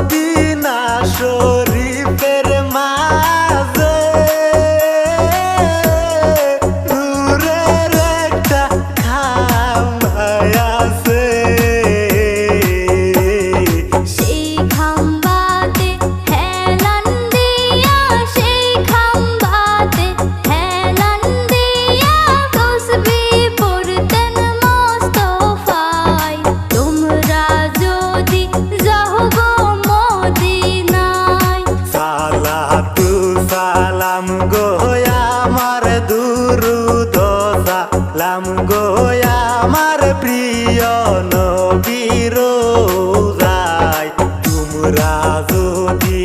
Medina শরীফের মাঝে নূরের একটা খাম্বায় আছে। সেই খাম্বাতে হেলান দিয়া, সেই খাম্বাতে হেলান দিয়া তসবিহ পড়তেন মোস্তফায়। তোমরা যদি যাও গো মদিনায়, সালাতু সালাম গো আমার দুরুদ সালাম গো আমার প্রিয় নবীর রোজায়। তোমরা যদি